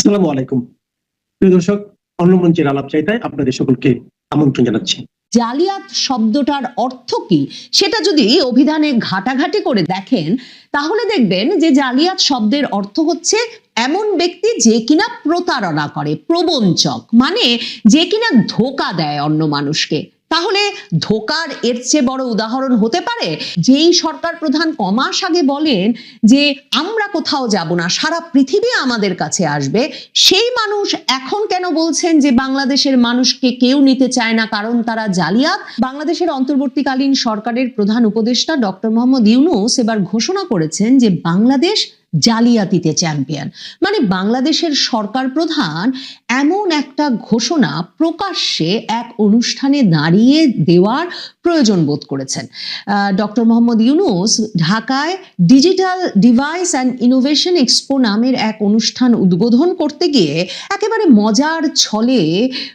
আসসালামু আলাইকুম প্রিয় দর্শক, অন্য মঞ্চের আলাপ চাইতায় আপনাদের সকলকে আমন্ত্রণ জানাচ্ছি। জালিয়াত শব্দটার অর্থ কি সেটা যদি অভিধানে ঘাটাঘাটি করে দেখেন তাহলে দেখবেন যে জালিয়াত শব্দের অর্থ হচ্ছে এমন ব্যক্তি যে কিনা প্রতারণা করে, প্রবঞ্চক, মানে যে কিনা ধোঁকা দেয় অন্য মানুষকে। তাহলে ধোকার এর চেয়ে বড় উদাহরণ হতে পারে? যেই সরকার প্রধান কমাস আগে বলেন যে আমরা কোথাও যাব না, সারা পৃথিবী আমাদের কাছে আসবে, সেই মানুষ এখন কেন বলছেন যে বাংলাদেশের মানুষকে কেউ নিতে চায় না কারণ তারা জালিয়াত? বাংলাদেশের অন্তর্বর্তীকালীন সরকারের প্রধান উপদেষ্টা ডক্টর মোহাম্মদ ইউনূস এবার ঘোষণা করেছেন যে বাংলাদেশ জালিয়াতিতে চ্যাম্পিয়ন। মানে বাংলাদেশের সরকার প্রধান এমন একটা ঘোষণা প্রকাশ্যে এক অনুষ্ঠানে দাঁড়িয়ে দেওয়ার প্রয়োজন বোধ করেছেন। ডক্টর মোহাম্মদ ইউনূস ঢাকায় digital device and innovation expo নামের এক অনুষ্ঠান উদ্বোধন করতে গিয়ে একেবারে মজার ছলে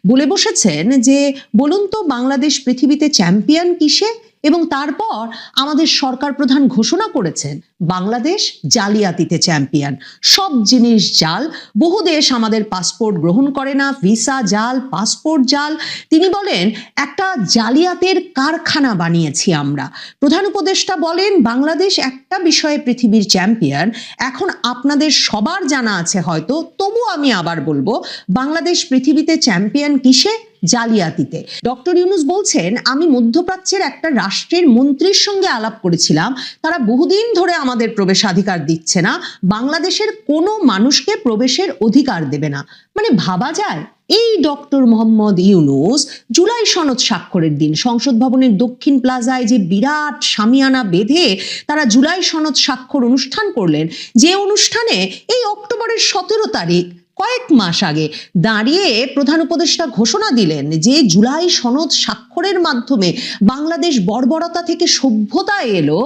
বলে বসেছেন যে বলুন তো বাংলাদেশ পৃথিবীতে চ্যাম্পিয়ন কিসে? এবং তারপর আমাদের সরকার প্রধান ঘোষণা করেছেন বাংলাদেশ জালিয়াতিতে চ্যাম্পিয়ন। সব জিনিস জাল, বহু দেশ আমাদের পাসপোর্ট গ্রহণ করে না, ভিসা জাল, পাসপোর্ট জাল। তিনি বলেন একটা জালিয়াতের কারখানা বানিয়েছি আমরা। প্রধান উপদেষ্টা বলেন বাংলাদেশ একটা বিষয়ে পৃথিবীর চ্যাম্পিয়ন। এখন আপনাদের সবার জানা আছে হয়তো, তবু আমি আবার বলবো, বাংলাদেশ পৃথিবীতে চ্যাম্পিয়ন কিসে? জালিয়াতিতে। ডক্টর ইউনূস বলছেন আমি মধ্যপ্রাচ্যের একটা রাষ্ট্রের মন্ত্রীর সঙ্গে আলাপ করেছিলাম, তারা বহুদিন ধরে আমাদের প্রবেশাধিকার দিচ্ছে না, বাংলাদেশের কোনো মানুষকে প্রবেশের অধিকার দেবে না। মানে ভাবা যায় এই ডক্টর মোহাম্মদ ইউনূস জুলাই সনদ স্বাক্ষরের দিন সংসদ ভবনের দক্ষিণ প্লাজায় যে বিরাট শামিয়ানা বেঁধে তারা জুলাই সনদ স্বাক্ষর অনুষ্ঠান করলেন, যে অনুষ্ঠানে এই অক্টোবরের 17 তারিখ কয়েক মাস আগে দাঁড়িয়ে প্রধান উপদেষ্টা ঘোষণা দিলেন যে জুলাই সনদ স্বাক্ষরের মাধ্যমে বাংলাদেশ বর্বরতা থেকে সভ্যতায় এলো,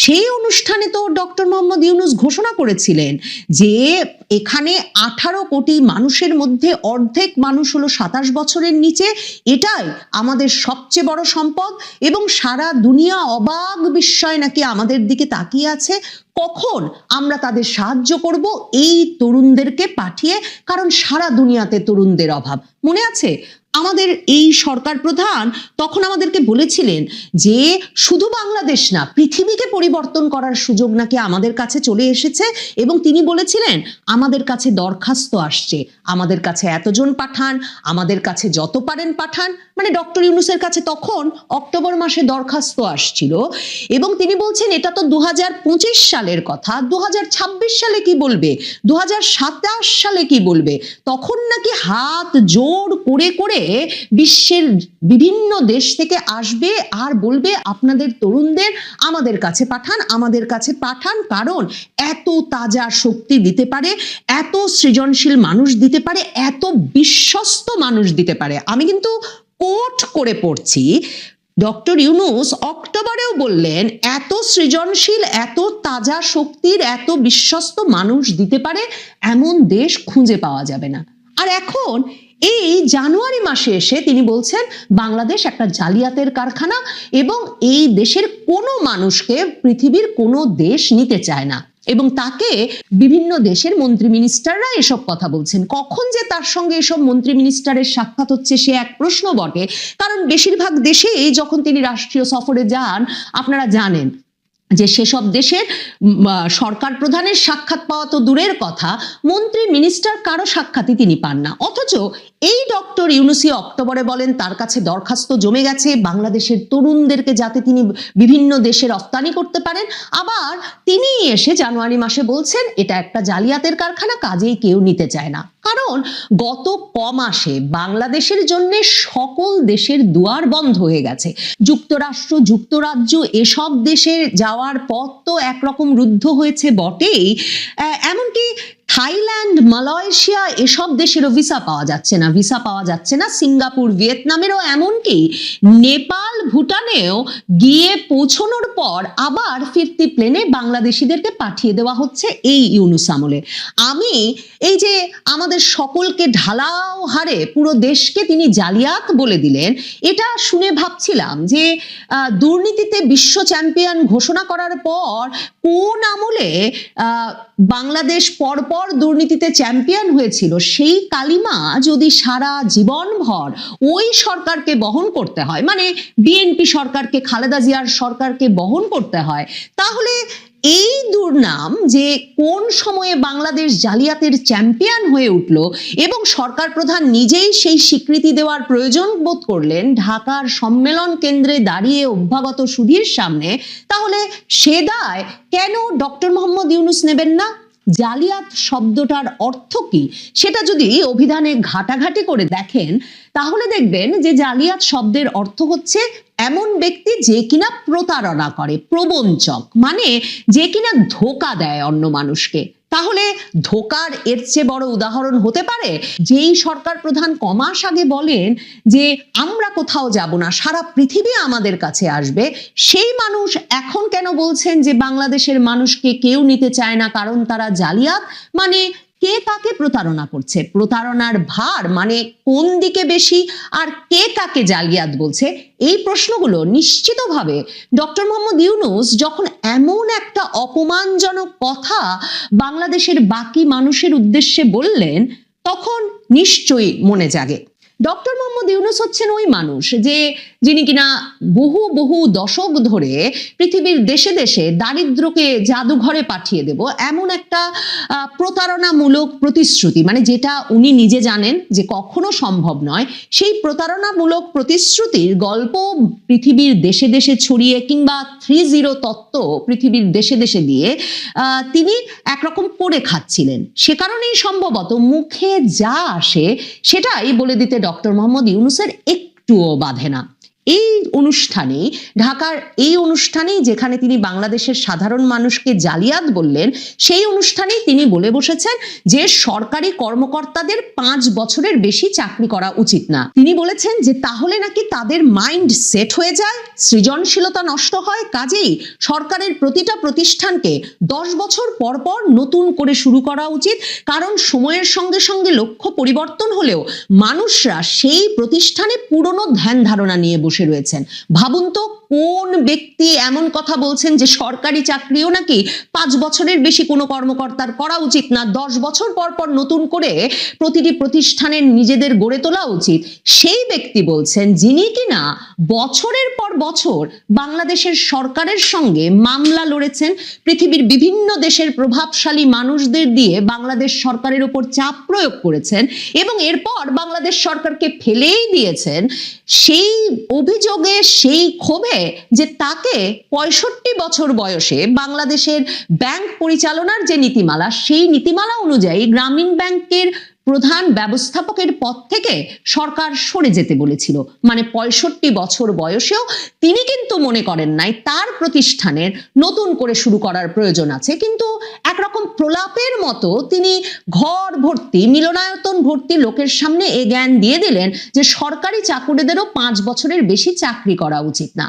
সেই অনুষ্ঠানে তো ডক্টর মোহাম্মদ ইউনূস ঘোষণা করেছিলেন যে এখানে 18 কোটি মানুষের মধ্যে অর্ধেক মানুষ হলো 27 বছরের নিচে, এটাই আমাদের সবচেয়ে বড় সম্পদ এবং সারা দুনিয়া অবাক বিস্ময় নাকি আমাদের দিকে তাকিয়ে আছে, কখন আমরা তাদের সাহায্য করব এই তরুণদেরকে পাঠিয়ে, কারণ সারা দুনিয়াতে তরুণদের অভাব। মনে আছে আমাদের এই সরকার প্রধান তখন আমাদেরকে বলেছিলেন যে শুধু বাংলাদেশ না, পৃথিবীকে পরিবর্তন করার সুযোগ নাকি আমাদের কাছে চলে এসেছে এবং তিনি বলেছিলেন আমাদের কাছে দরখাস্ত আসছে, আমাদের কাছে এতজন পাঠান, আমাদের কাছে যত পারেন পাঠান। মানে ডক্টর ইউনূসের কাছে তখন অক্টোবর মাসে দরখাস্ত আসছিল এবং তিনি বলছেন এটা তো 2025 সালের কথা, 2026 সালে কি বলবে, 2027 সালে কি বলবে? তখন নাকি হাত জোর করে করে বিশ্বের বিভিন্ন দেশ থেকে আসবে আর বলবে আপনাদের তরুণদের আমাদের কাছে পাঠান, আমাদের কাছে পাঠান, কারণ এত তাজা শক্তি দিতে পারে, এত সৃজনশীল মানুষ দিতে পারে, এত বিশ্বস্ত মানুষ দিতে পারে। আমি কিন্তু কোট করে পড়ছি, ডক্টর ইউনূস অক্টোবরেও বললেন এত সৃজনশীল, এত তাজা শক্তির, এত বিশ্বস্ত মানুষ দিতে পারে এমন দেশ খুঁজে পাওয়া যাবে না। আর এখন এই জানুয়ারি মাসে এসে তিনি বলছেন বাংলাদেশ একটা জালিয়াতের কারখানা এবং এই দেশের কোনো মানুষকে পৃথিবীর কোনো দেশ নিতে চায় না এবং তাকে বিভিন্ন দেশের মন্ত্রী মিনিস্টাররা এসব কথা বলছেন। কখন যে তার সঙ্গে এসব মন্ত্রী মিনিস্টারের সাক্ষাৎ হচ্ছে সে এক প্রশ্ন বটে, কারণ বেশিরভাগ দেশেই যখন তিনি রাষ্ট্রীয় সফরে যান আপনারা জানেন যে সেসব দেশের সরকার প্রধানের সাক্ষাৎ পাওয়া তো দূরের কথা, মন্ত্রী মিনিস্টার কারো সাক্ষাৎই তিনি পান না। অথচ এই ডক্টর ইউনূসই অক্টোবরে বলেন তার কাছে দরখাস্ত জমে গেছে বাংলাদেশের তরুণদেরকে যাতে তিনি বিভিন্ন দেশে রপ্তানি করতে পারেন, আবার তিনি এসে জানুয়ারি মাসে বলছেন এটা একটা জালিয়াতের কারখানা, কাজেই কেউ নিতে চায় না। কারণ গত কমাসে বাংলাদেশের জন্য সকল দেশের দুয়ার বন্ধ হয়ে গেছে। যুক্তরাষ্ট্র, যুক্তরাজ্য এসব দেশে যাওয়ার পথ তো একরকম রুদ্ধ হয়েছে বটেই, এমনকি থাইল্যান্ড, মালয়েশিয়া এসব দেশেরও ভিসা পাওয়া যাচ্ছে না, সিঙ্গাপুর, ভিয়েতনামেরও, এমনকি নেপাল, ভুটানেও গিয়ে পৌঁছানোর পর আবার ফিরতি প্লেনে বাংলাদেশিদেরকে পাঠিয়ে দেওয়া হচ্ছে এই ইউনূস আমলে। আমি এই যে আমাদের সকলকে ঢালাও হারে পুরো দেশকে তিনি জালিয়াত বলে দিলেন, এটা শুনে ভাবছিলাম যে দুর্নীতিতে বিশ্ব চ্যাম্পিয়ন ঘোষণা করার পর কোন আমলে বাংলাদেশ পরপর দুর্নীতিতে চ্যাম্পিয়ন হয়েছিল, সেই কালিমা যদি সারা জীবনভর ওই সরকারকে বহন করতে হয়, মানে বিএনপি সরকারকে, খালেদা জিয়ার সরকারকে বহন করতে হয়, তাহলে এই দুর্নাম যে কোন সময়ে বাংলাদেশ জালিয়াতের চ্যাম্পিয়ন হয়ে উঠল এবং সরকার প্রধান নিজেই সেই স্বীকৃতি দেওয়ার প্রয়োজন বোধ করলেন ঢাকার সম্মেলন কেন্দ্রে দাঁড়িয়ে অভ্যাগত সুধীর সামনে, তাহলে সে দায় কেন ডক্টর মোহাম্মদ ইউনূস নেবেন না? জালিয়াত শব্দটার অর্থ কি সেটা যদি অভিধানে ঘাটাঘাটি করে দেখেন, তাহলে দেখবেন যে জালিয়াত শব্দের অর্থ হচ্ছে এমন ব্যক্তি যে কিনা প্রতারণা করে, প্রবঞ্চক, মানে যে কিনা ধোঁকা দেয় অন্য মানুষকে। তাহলে ধোঁকার এর চেয়ে বড় উদাহরণ হতে পারে? যেই সরকার প্রধান কমাস আগে বলেন যে আমরা কোথাও যাব না, সারা পৃথিবী আমাদের কাছে আসবে, সেই মানুষ এখন কেন বলছেন যে বাংলাদেশের মানুষকে কেউ নিতে চায় না কারণ তারা জালিয়াত? মানে কে কাকে প্রতারণা করছে, প্রতারণার ভার মানে কোন দিকে বেশি, আর কে কাকে জালিয়াত বলছে? এই প্রশ্নগুলো নিশ্চিতভাবে ডক্টর মোহাম্মদ ইউনূস যখন এমন একটা অপমানজনক কথা বাংলাদেশের বাকি মানুষের উদ্দেশ্যে বললেন, তখন নিশ্চয়ই মনে জাগে। ডক্টর মোহাম্মদ ইউনূস হচ্ছেন ওই মানুষ যিনি কিনা বহু বহু দশক ধরে পৃথিবীর দেশে দেশে দারিদ্রকে জাদুঘরে পাঠিয়ে দেব এমন একটা প্রতারণামূলক প্রতিশ্রুতি, মানে যেটা উনি নিজে জানেন যে কখনো সম্ভব নয়, সেই প্রতারণামূলক প্রতিশ্রুতির গল্প পৃথিবীর দেশে দেশে ছড়িয়ে, কিংবা 3-0 তত্ত্ব পৃথিবীর দেশে দেশে দিয়ে তিনি একরকম করে খাচ্ছিলেন। সে কারণেই সম্ভবত মুখে যা আসে সেটাই বলে দিতে ডক্টর মোহাম্মদ ইউনূসের একটুও বাধে না। এই অনুষ্ঠানে, ঢাকার এই অনুষ্ঠানেই যেখানে তিনি বাংলাদেশের সাধারণ মানুষকে জালিয়াত বললেন, সেই অনুষ্ঠানেই তিনি বলে বসেছেন যে সরকারি কর্মকর্তাদের 5 বছরের বেশি চাকরি করা উচিত না। তিনি বলেছেন যে তাহলে নাকি তাদের মাইন্ড সেট হয়ে যায়, সৃজনশীলতা নষ্ট হয়, কাজেই সরকারের প্রতিটা প্রতিষ্ঠানকে 10 বছর পর পর নতুন করে শুরু করা উচিত, কারণ সময়ের সঙ্গে সঙ্গে লক্ষ্য পরিবর্তন হলেও মানুষরা সেই প্রতিষ্ঠানে পুরনো ধ্যান ধারণা নিয়ে বসে রয়েছেন। ভাবুন তো, কোন ব্যক্তি এমন কথা বলছেন যে সরকারি চাকরিও নাকি 5 বছরের বেশি কোনো কর্মকর্তার করা উচিত না, 10 বছর পর পর নতুন করে প্রতিটি প্রতিষ্ঠানের নিজেদের গড়ে তোলা উচিত। সেই ব্যক্তি বলছেন যিনি কিনা বছরের পর বছর বাংলাদেশের সরকারের সঙ্গে মামলা লড়েছেন, পৃথিবীর বিভিন্ন দেশের প্রভাবশালী মানুষদের দিয়ে বাংলাদেশ সরকারের উপর চাপ প্রয়োগ করেছেন এবং এরপর বাংলাদেশ সরকারকে ফেলেই দিয়েছেন। সেই অভিযোগে, সেই ক্ষোভে যে তাকে 65 বছর বয়সে বাংলাদেশের ব্যাংক পরিচালনার যে নীতিমালা, সেই নীতিমালা অনুযায়ী গ্রামীণ ব্যাংকের প্রধান ব্যবস্থাপকের পদ থেকে সরকার সরে যেতে বলেছিল। মানে 65 বছর বয়সেও তিনি কিন্তু মনে করেন নাই তার প্রতিষ্ঠানের নতুন করে শুরু করার প্রয়োজন আছে, কিন্তু একরকম প্রলাপের মতো তিনি ঘর ভর্তি, মিলনায়তন ভর্তি লোকের সামনে এ জ্ঞান দিয়ে দিলেন যে সরকারি চাকুরিদেরও 5 বছরের বেশি চাকরি করা উচিত না।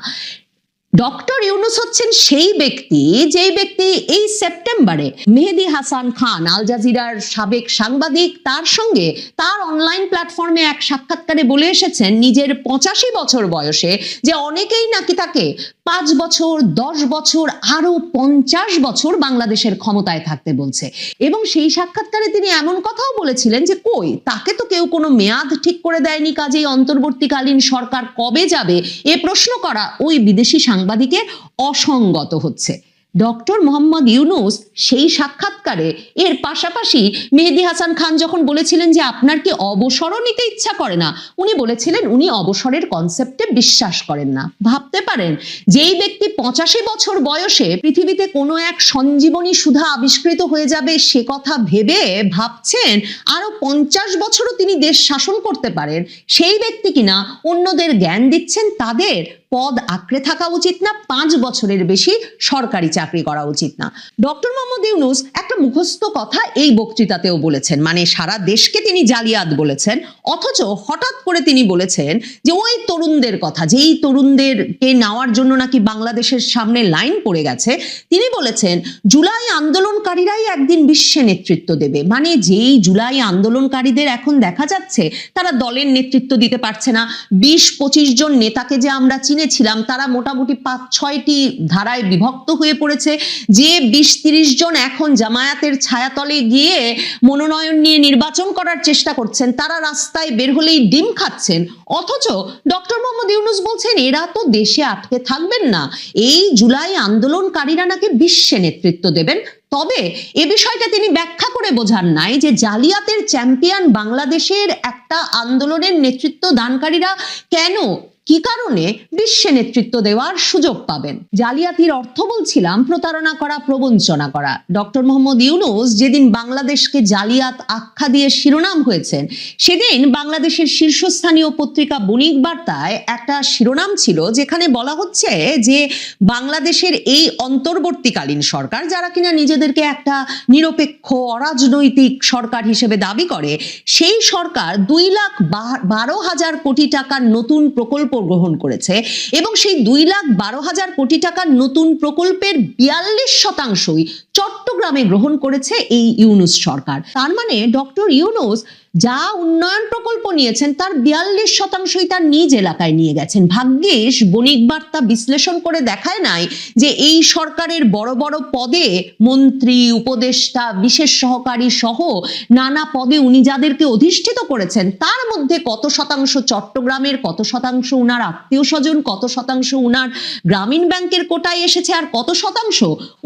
ডক্টর ইউনূস হচ্ছেন সেই ব্যক্তি, যেই ব্যক্তি এই সেপ্টেম্বরে মেহেদী হাসান খান, আল জাজিরার সাবেক সাংবাদিক, তার সঙ্গে তার অনলাইন প্ল্যাটফর্মে এক সাক্ষাৎকারে বলে এসেছেন নিজের 85 বছর বয়সে যে অনেকেই নাকি তাকে 5 বছর, 10 বছর, আরো 50 বছর বাংলাদেশের ক্ষমতায় থাকতে বলছে। এবং সেই সাক্ষাৎকারে তিনি এমন কথাও বলেছিলেন যে কই, তাকে তো কেউ কোনো মেয়াদ ঠিক করে দেয়নি, কাজেই অন্তর্বর্তীকালীন সরকার কবে যাবে এ প্রশ্ন করা ওই বিদেশি সাংবাদিকের অসঙ্গত হচ্ছে। ডক্টর মোহাম্মদ ইউনূস সেই সাক্ষাৎকারে এর পাশাপাশি মেহেদী হাসান খান যখন বলেছিলেন যে আপনার কি অবসরও নিতে ইচ্ছা করে না, উনি বলেছিলেন উনি অবসরের কনসেপ্টে বিশ্বাস করেন না। ভাবতে পারেন, যেই ব্যক্তি 85 বছর বয়সে পৃথিবীতে কোনো এক সঞ্জীবনী সুধা আবিষ্কৃত হয়ে যাবে সে কথা ভেবে ভাবছেন আরো 50 বছরও তিনি দেশ শাসন করতে পারেন, সেই ব্যক্তি কিনা অন্যদের জ্ঞান দিচ্ছেন তাদের পদ আঁকড়ে থাকা উচিত না, 5 বছরের বেশি সরকারি চাকরি করা উচিত না। ডক্টর মোহাম্মদ ইউনূস একটা মুখস্থ কথা এই বক্তৃতাতেও বলেছেন, মানে সারা দেশকে তিনি জালিয়াত বলেছেন, অথচ হঠাৎ করে তিনি বলেছেন যে ওই তরুণদের কথা, যেই তরুণদেরকে নেওয়ার জন্য নাকি বাংলাদেশের সামনে লাইন পড়ে গেছে, তিনি বলেছেন জুলাই আন্দোলনকারীরাই একদিন বিশ্বে নেতৃত্ব দেবে। মানে যেই জুলাই আন্দোলনকারীদের এখন দেখা যাচ্ছে তারা দলের নেতৃত্ব দিতে পারছে না, 20-25 জন নেতাকে যে আমরা চিনে আসিনে ছিলাম তারা মোটামুটি 5-6টি ধারায় বিভক্ত হয়ে পড়েছে। যে 20-30 জন এখন জামায়াতের ছায়াতলে গিয়ে মনোনয়ন নিয়ে নির্বাচন করার চেষ্টা করছেন, তারা রাস্তায় বের হলেই ডিম খাচ্ছেন, অথচ ডক্টর মোহাম্মদ ইউনূস বলছেন এরা তো দেশে আটকে থাকবেন না, এই জুলাই আন্দোলনকারীরা নাকি বিশ্বে নেতৃত্ব দেবেন। তবে এ বিষয়টা তিনি ব্যাখ্যা করে বোঝান নাই যে জালিয়াতের চ্যাম্পিয়ন বাংলাদেশের একটা আন্দোলনের নেতৃত্ব দানকারীরা কেন, কি কারণে বিশ্বে নেতৃত্ব দেওয়ার সুযোগ পাবেন। জালিয়াতির অর্থ বলছিলাম প্রতারণা করা, প্রবঞ্চনা করা। ডক্টর মোহাম্মদ ইউনূস যেদিন বাংলাদেশকে জালিয়াত আখ্যা দিয়ে শিরোনাম হয়েছেন, সেদিন বাংলাদেশের শীর্ষস্থানীয় পত্রিকা বণিক বার্তায় একটা শিরোনাম ছিল যেখানে বলা হচ্ছে যে বাংলাদেশের এই অন্তর্বর্তীকালীন সরকার, যারা কিনা নিজেদেরকে একটা নিরপেক্ষ অরাজনৈতিক সরকার হিসেবে দাবি করে, সেই সরকার 2,12,000 কোটি টাকার নতুন প্রকল্প গ্রহণ করেছে এবং সেই 2,12,000 কোটি টাকার নতুন প্রকল্পের 42% চট্টগ্রামে গ্রহণ করেছে এই ইউনূস সরকার। তার মানে ডক্টর ইউনূস যা উন্নয়ন প্রকল্প নিয়েছেন তার 42%ই তার নিজ এলাকায় নিয়ে গেছেন। ভাগ্যিস বণিক বার্তা বিশ্লেষণ করে দেখায় নাই যে এই সরকারের বড় বড় পদে মন্ত্রী, উপদেষ্টা, বিশেষ সহকারী সহ নানা পদে উনি যাদেরকে অধিষ্ঠিত করেছেন তার মধ্যে কত শতাংশ চট্টগ্রামের, কত শতাংশ উনার আত্মীয় স্বজন, কত শতাংশ উনার গ্রামীণ ব্যাংকের কোটায় এসেছে, আর কত শতাংশ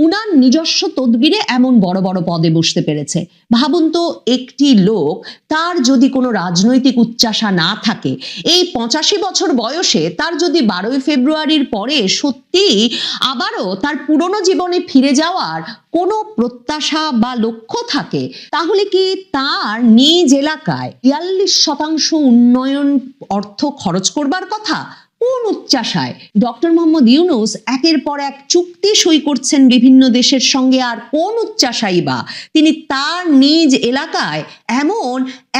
উনার নিজস্ব তদবিরে এমন বড় বড় পদে বসতে পেরেছে। ভাবুন তো, একটি লোক তার যদি কোনো রাজনৈতিক উচ্চাশা না থাকে, এই 85 বছর বয়সে তার যদি 12ই ফেব্রুয়ারির পরে সত্যি আবারও তার পুরনো জীবনে ফিরে যাওয়ার কোনো প্রত্যাশা বা লক্ষ্য থাকে, তাহলে কি তার নিজ এলাকায় 42% উন্নয়ন অর্থ খরচ করবার কথা? কোন উচ্চাশায় ডক্টর মোহাম্মদ ইউনূস একের পর এক চুক্তি সই করছেন বিভিন্ন দেশের সঙ্গে, আর কোন উচ্চাশাই বা তিনি তার নিজ এলাকায় এমন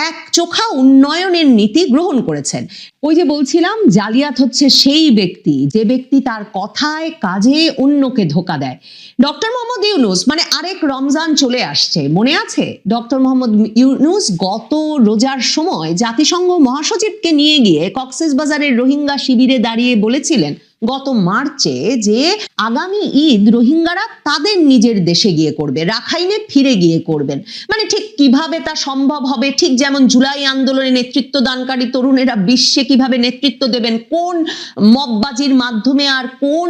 এক চোখা উন্নয়নের নীতি গ্রহণ করেছেন? ওই যে বলছিলাম, জালিয়াত হচ্ছে সেই ব্যক্তি যে ব্যক্তি তার কথায় কাজে অন্যকে ধোঁকা দেয়। ডক্টর মোহাম্মদ ইউনূস মানে আরেক রমজান চলে আসছে, মনে আছে? ডক্টর মোহাম্মদ ইউনূস গত রোজার সময় জাতিসংঘ মহাসচিবকে নিয়ে গিয়ে কক্সবাজারের রোহিঙ্গা শিবিরে দাঁড়িয়ে বলেছিলেন গত মার্চে যে আগামী ঈদ রোহিঙ্গারা তাদের নিজের দেশে গিয়ে করবে, রাখাইনে ফিরে গিয়ে করবেন। মানে ঠিক কিভাবে তা সম্ভব হবে? ঠিক যেমন জুলাই আন্দোলনে নেতৃত্ব দানকারী তরুণেরা বিশ্বে কিভাবে নেতৃত্ব দেবেন, কোন মববাজির মাধ্যমে আর কোন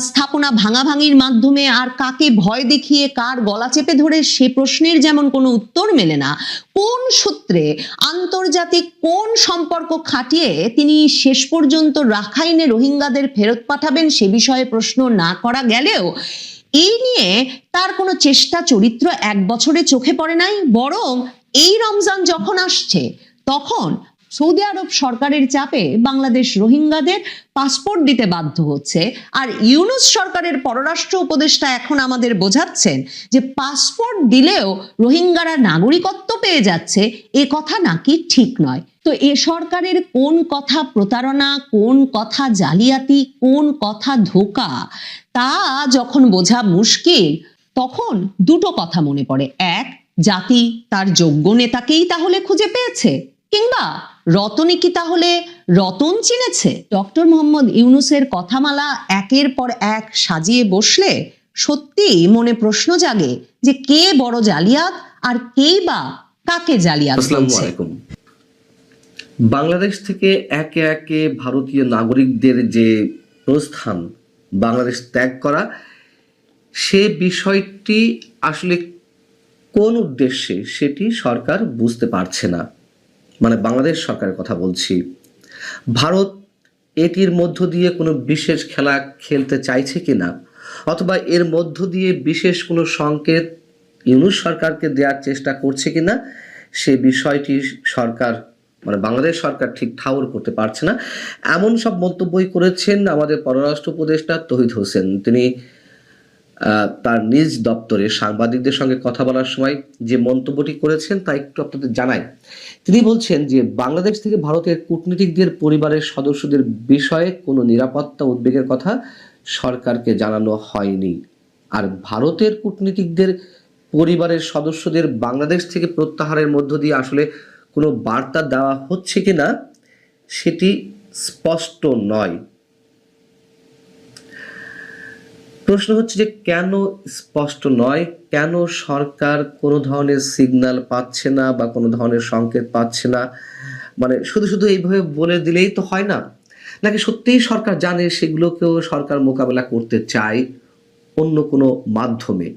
স্থাপনা ভাঙাভাঙির মাধ্যমে, আর কাকে ভয় দেখিয়ে কার গলা চেপে ধরে, সে প্রশ্নের যেমন কোনো উত্তর মেলে না। কোন সূত্রে, আন্তর্জাতিক কোন সম্পর্ক খাটিয়ে তিনি শেষ পর্যন্ত রাখাইনে রোহিঙ্গাদের ফেরত পাঠাবেন সে বিষয়ে প্রশ্ন না করা গেলেও এই নিয়ে তার কোনো চেষ্টা চরিত্র এক বছরে চোখে পড়ে নাই। বরং এই রমজান যখন আসছে তখন সৌদি আরব সরকারের চাপে বাংলাদেশ রোহিঙ্গাদের পাসপোর্ট দিতে বাধ্য হচ্ছে, আর ইউনূস সরকারের পররাষ্ট্র উপদেষ্টা এখন আমাদের বোঝাচ্ছেন যে পাসপোর্ট দিলেও রোহিঙ্গারা নাগরিকত্ব পেয়ে যাচ্ছে, এ কথা নাকি ঠিক নয়। তো এ সরকারের কোন কথা প্রতারণা, কোন কথা জালিয়াতি, কোন কথা ধোঁকা, তা যখন বোঝা মুশকিল তখন দুটো কথা মনে পড়ে। এক, জাতি তার যোগ্য নেতাকেই তাহলে খুঁজে পেয়েছে, কিংবা রতনে কি তাহলে রতন চিনেছে? ডক্টর মোহাম্মদ ইউনূসের কথামালা একের পর এক সাজিয়ে বসলে সত্যি মনে প্রশ্ন জাগে যে কে বড় জালিয়াত আর কেই বা কাকে জালিয়াত বলছে। বাংলাদেশ থেকে একে একে ভারতীয় নাগরিকদের যে প্রস্থান, বাংলাদেশ ত্যাগ করা, সে বিষয়টি আসলে কোন উদ্দেশ্যে সেটি সরকার বুঝতে পারছে না। মানে বাংলাদেশ সরকারের কথা বলছি। ভারত এটির মধ্য দিয়ে কোনো বিশেষ খেলা খেলতে চাইছে কিনা, অথবা এর মধ্য দিয়ে বিশেষ কোনো সংকেত ইউনূস সরকারকে দেওয়ার চেষ্টা করছে কিনা, সে বিষয়টি সরকার মানে বাংলাদেশ সরকার ঠিক ঠাউর করতে পারছে না। এমন সব মন্তব্যই করেছেন আমাদের পররাষ্ট্র উপদেষ্টা তৌহিদ হোসেন। তিনি তার নিজ দপ্তরে সাংবাদিকদের সঙ্গে কথা বলার সময় যে মন্তব্যটি করেছেন তা একটু আপনাদের জানাই। তিনি বলছেন যে বাংলাদেশ থেকে ভারতের কূটনীতিকদের পরিবারের সদস্যদের বিষয়ে কোনো নিরাপত্তা উদ্বেগের কথা সরকারকে জানানো হয়নি, আর ভারতের কূটনীতিকদের পরিবারের সদস্যদের বাংলাদেশ থেকে প্রত্যাহারের মধ্য দিয়ে আসলে কোনো বার্তা দেওয়া হচ্ছে কিনা সেটি স্পষ্ট নয়। প্রশ্ন হচ্ছে যে কেন স্পষ্ট নয়, কেন সরকার কোনো ধরনের সিগন্যাল পাচ্ছে না বা কোনো ধরনের সংকেত পাচ্ছে না? মানে শুধু শুধু এইভাবে বলে দিলেই তো হয় না, নাকি সত্যিই সরকার জানে সেগুলোকেও সরকার মোকাবেলা করতে চায় অন্য কোনো মাধ্যমে?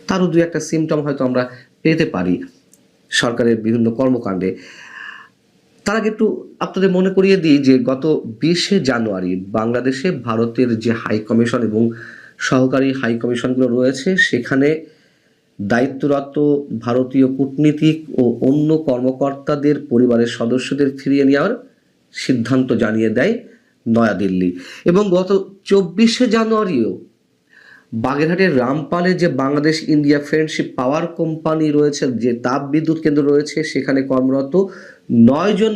তারও দুই একটা সিমটম হয়তো আমরা পেতে পারি সরকারের বিভিন্ন কর্মকাণ্ডে। তার আগে একটু আপনাদের মনে করিয়ে দিই যে গত 20শে জানুয়ারি বাংলাদেশে ভারতের যে হাই কমিশন এবং সহকারী হাই কমিশনগুলো রয়েছে সেখানে দায়িত্বরত ভারতীয় কূটনীতিক ও অন্য কর্মকর্তাদের পরিবারের সদস্যদের ফিরিয়ে নেওয়ার সিদ্ধান্ত জানিয়ে দেয় নয়াদিল্লি। এবং গত 24শে জানুয়ারিও বাগেরহাটের রামপালে যে Bangladesh India friendship power company রয়েছে, যে তাপ বিদ্যুৎ কেন্দ্র রয়েছে, সেখানে কর্মরত 9 জন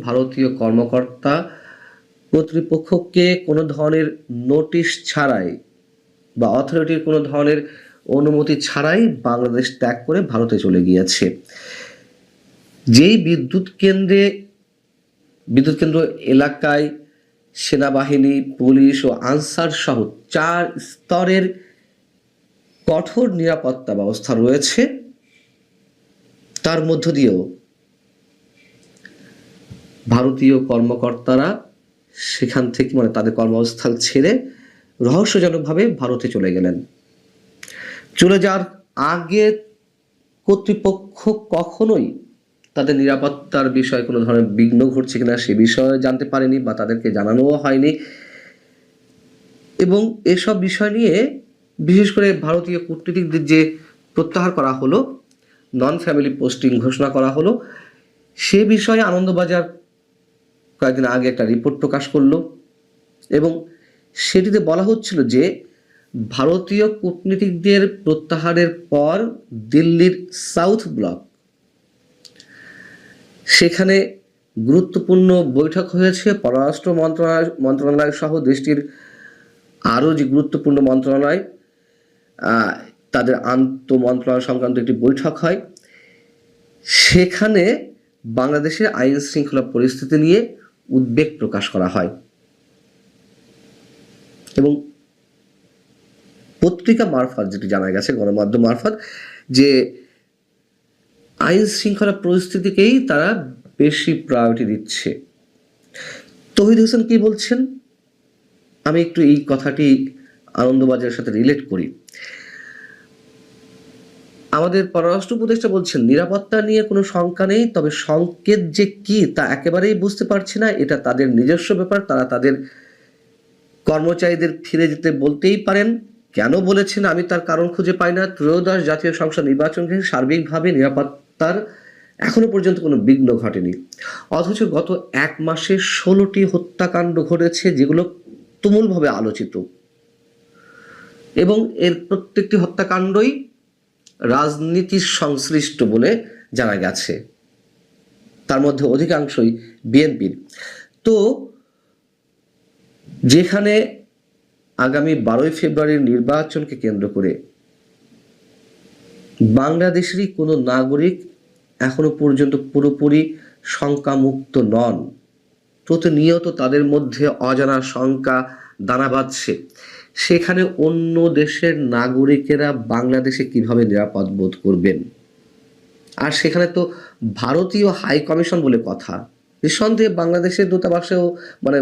ভারতীয় কর্মকর্তা কর্তৃপক্ষকে কোনো ধরনের নোটিশ ছাড়াই বা অথরিটির কোনো ধরনের অনুমতি ছাড়াই বাংলাদেশ ত্যাগ করে ভারতে চলে গিয়েছে। যেই বিদ্যুৎ কেন্দ্র এলাকায় সেনাবাহিনী, পুলিশ ও আনসার সহ 4 স্তরের কঠোর নিরাপত্তা ব্যবস্থা রয়েছে, তার মধ্য দিয়েও ভারতীয় কর্মকর্তারা সেখান থেকে মানে তাদের কর্মস্থল ছেড়ে রহস্যজনকভাবে ভারতে চলে গেলেন। চলে যাওয়ার আগে কর্তৃপক্ষ কখনোই তাদের নিরাপত্তার বিষয়ে কোনো ধরনের বিঘ্ন ঘটছে কিনা সে বিষয়ে জানতে পারেনি বা তাদেরকে জানানোও হয়নি। এবং এসব বিষয় নিয়ে বিশেষ করে ভারতীয় কূটনীতিকদের যে প্রত্যাহার করা হলো, নন ফ্যামিলি পোস্টিং ঘোষণা করা হলো, সে বিষয়ে আনন্দবাজার কয়েকদিন আগে একটা রিপোর্ট প্রকাশ করলো এবং সেটিতে বলা হচ্ছিল যে ভারতীয় কূটনীতিকদের প্রত্যাহারের পর দিল্লির সাউথ ব্লক সেখানে গুরুত্বপূর্ণ বৈঠক হয়েছে। পররাষ্ট্র মন্ত্রণালয় সহ দেশটির আরও যে গুরুত্বপূর্ণ মন্ত্রণালয় তাদের আন্তঃ মন্ত্রণালয় সংক্রান্ত একটি বৈঠক হয়। সেখানে বাংলাদেশের আইন শৃঙ্খলা পরিস্থিতি নিয়ে উদ্বেগ প্রকাশ করা হয় এবং পত্রিকা মারফত যেটি জানা গেছে, গণমাধ্যম মারফত, যে আইন শৃঙ্খলা পরিস্থিতিকেই তারা বেশি প্রায়োরিটি দিচ্ছে। তৌহিদ হোসেন কি বলছেন, আমি একটু এই কথাটি আনন্দবাজারের সাথে রিলেট করি। আমাদের পররাষ্ট্র উপদেষ্টা বলছেন নিরাপত্তা নিয়ে কোনো শঙ্কা নেই, তবে সংকেত যে কি তা একেবারেই বুঝতে পারছি না, এটা তাদের নিজস্ব ব্যাপার, তারা তাদের কর্মচারীদের ফিরে যেতে বলতেই পারেন। কেন বলেছেন আমি তার কারণ খুঁজে পাই না। ত্রয়োদশ জাতীয় সংসদ নির্বাচনকে সার্বিকভাবে নিরাপত্তার এখনো পর্যন্ত কোনো বিঘ্ন ঘটেনি, অথচ গত 1 মাসে 16টি হত্যাকাণ্ড ঘটেছে যেগুলো তুমুলভাবে আলোচিত এবং এর প্রত্যেকটি হত্যাকাণ্ডই রাজনীতির সংশ্লিষ্ট বলে জানা গেছে, তার মধ্যে অধিকাংশই বিএনপির। তো যেখানে আগামী 12ই ফেব্রুয়ারির নির্বাচনকে কেন্দ্র করে বাংলাদেশেরই কোনো নাগরিক এখনো পর্যন্ত পুরোপুরি শঙ্কামুক্ত নন, প্রতিনিয়ত তাদের মধ্যে অজানা শঙ্কা দানা বাঁধছে, সেখানে অন্য দেশের নাগরিকেরা বাংলাদেশে কিভাবে নিরাপদ বোধ করবেন? আর সেখানে তো ভারতীয় হাই কমিশন বলে কথা, নিঃসন্দেহে বাংলাদেশের দূতাবাসেও মানে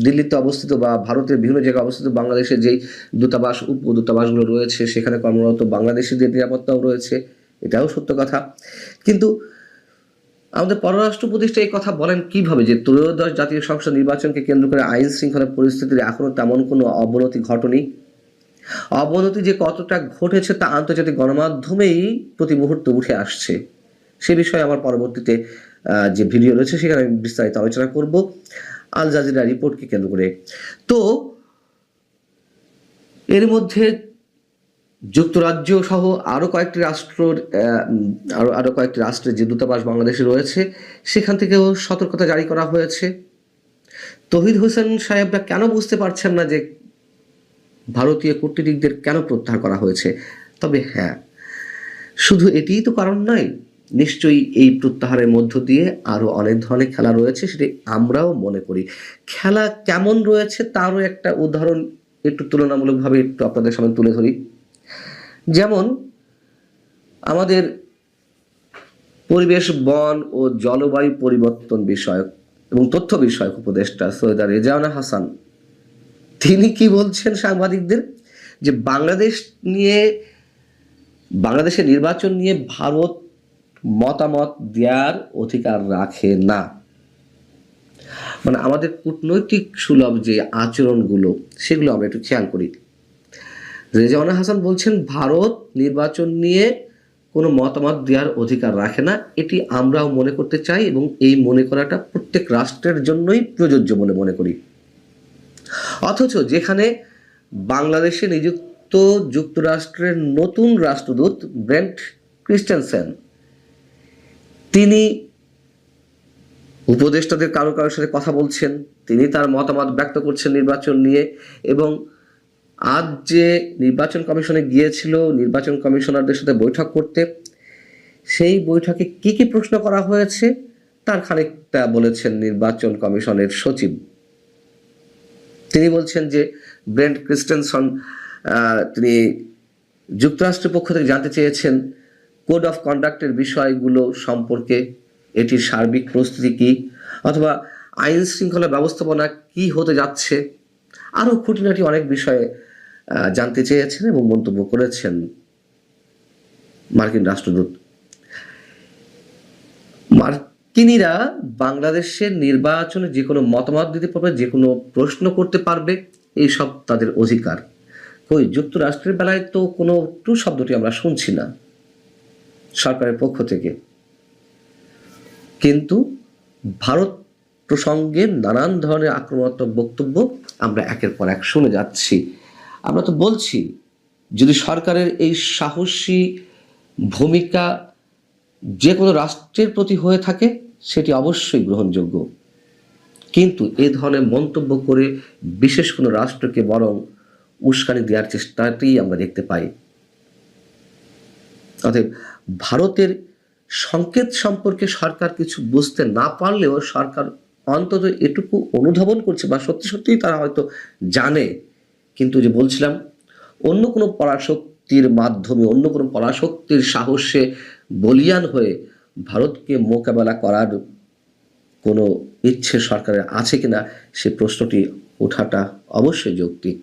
দিল্লিতে অবস্থিত বা ভারতের বিভিন্ন জায়গায় অবস্থিত বাংলাদেশের যেই দূতাবাস উপদূতাবাসগুলো রয়েছে সেখানে কর্মরত বাংলাদেশিদের নিরাপত্তাও রয়েছে, এটাও সত্য কথা। কিন্তু আমাদের পররাষ্ট্র উপদেষ্টা এই কথা বলেন কিভাবে যে ত্রয়োদশ জাতীয় সংসদ নির্বাচনকে কেন্দ্র করে আইন শৃঙ্খলা পরিস্থিতির এখনো তেমন কোনো অবনতি ঘটেনি। অবনতি যে কতটা ঘটেছে তা আন্তর্জাতিক গণমাধ্যমেই প্রতি মুহূর্তে উঠে আসছে। সে বিষয়ে আমার পরবর্তীতে যে ভিডিও রয়েছে সেখানে আমি বিস্তারিত আলোচনা করব আল জাজিরা রিপোর্টকে কেন্দ্র করে। তো এর মধ্যে যুক্তরাজ্য সহ আরো কয়েকটি রাষ্ট্রের যে দূতাবাস বাংলাদেশে রয়েছে সেখান থেকেও সতর্কতা জারি করা হয়েছে। তৌহিদ হোসেন সাহেবরা কেন বুঝতে পারছেন না যে ভারতীয় কূটনীতিকদের কেন প্রত্যাহার করা হয়েছে? তবে হ্যাঁ, শুধু এটিই তো কারণ নয়। নিশ্চয়ই এই প্রত্যাহারের মধ্য দিয়ে আরো অনেক ধরনের খেলা রয়েছে, সেটি আমরাও মনে করি। খেলা কেমন রয়েছে তারও একটা উদাহরণ একটু তুলনামূলকভাবে একটু আপনাদের সামনে তুলে ধরি। যেমন আমাদের পরিবেশ, বন ও জলবায়ু পরিবর্তন বিষয়ক এবং তথ্য বিষয়ক উপদেষ্টা সৈয়দা রেজাওয়ানা হাসান, তিনি কি বলছেন সাংবাদিকদের, যে বাংলাদেশের নির্বাচন নিয়ে ভারত মতামত দেওয়ার অধিকার রাখে না। মানে আমাদের কূটনৈতিক সুলভ যে আচরণগুলো সেগুলো আমরা একটু খেয়াল করি। রেজাওয়ানা হাসান বলছেন ভারত নির্বাচন নিয়ে কোনো মতামত দেওয়ার অধিকার রাখে না, এটি আমরাও মনে করতে চাই এবং এই মনে করাটা প্রত্যেক রাষ্ট্রের জন্যই প্রযোজ্য বলে মনে করি। অথচ যেখানে বাংলাদেশে নিযুক্ত যুক্তরাষ্ট্রের নতুন রাষ্ট্রদূত ব্রেন্ট ক্রিস্টেনসেন, তিনি উপদেষ্টাদের কারোর সাথে কথা বলছেন, তিনি তার মতামত ব্যক্ত করছেন নির্বাচন নিয়ে, এবং আজ যে নির্বাচন কমিশনে গিয়েছিল নির্বাচন কমিশনারদের সাথে বৈঠক করতে, সেই বৈঠকে কি কি প্রশ্ন করা হয়েছে তার খানিকটা বলেছেন নির্বাচন কমিশনের সচিব। তিনি বলছেন যে ব্রেন্ট ক্রিস্টেনসন তিনি যুক্তরাষ্ট্রের পক্ষ থেকে জানতে চেয়েছেন কোড অফ কন্ডাক্টের বিষয়গুলো সম্পর্কে, এটির সার্বিক প্রস্তুতি কি, অথবা আইন শৃঙ্খলা ব্যবস্থাপনা কি হতে যাচ্ছে, আরও খুঁটিনাটি অনেক বিষয়ে জানতে চেয়েছেন এবং মন্তব্য করেছেন মার্কিন রাষ্ট্রদূত। মার্কিনীরা বাংলাদেশের নির্বাচনে যে কোনো মতামত দিতে পারবে, যে কোনো প্রশ্ন করতে পারবে, এই সব তাদের অধিকার। কই যুক্তরাষ্ট্রের বেলায় তো কোনো টু শব্দটি আমরা শুনছি না সরকারের পক্ষ থেকে, কিন্তু ভারত প্রসঙ্গে নানান ধরনের আক্রমণাত্মক বক্তব্য আমরা একের পর এক শুনে যাচ্ছি। আমরা তো বলছি যদি সরকারের এই সাহসী ভূমিকা যে কোনো রাষ্ট্রের প্রতি হয়ে থাকে সেটি অবশ্যই গ্রহণযোগ্য, কিন্তু এ ধরনের মন্তব্য করে বিশেষ কোনো রাষ্ট্রকে বরং উস্কানি দেওয়ার চেষ্টাটি আমরা দেখতে পাই। অতএব ভারতের সংকেত সম্পর্কে সরকার কিছু বুঝতে না পারলেও সরকার অন্তত এটুকু অনুধাবন করছে বা সত্যি সত্যিই তারা হয়তো জানে, কিন্তু যে বলছিলাম অন্য কোনো পরাশক্তির মাধ্যমে, অন্য কোনো পরাশক্তির সাহসে বলিয়ান হয়ে ভারতকে মোকাবেলা করার কোনো ইচ্ছে সরকারের আছে কিনা সে প্রশ্নটি ওঠাটা অবশ্যই যৌক্তিক।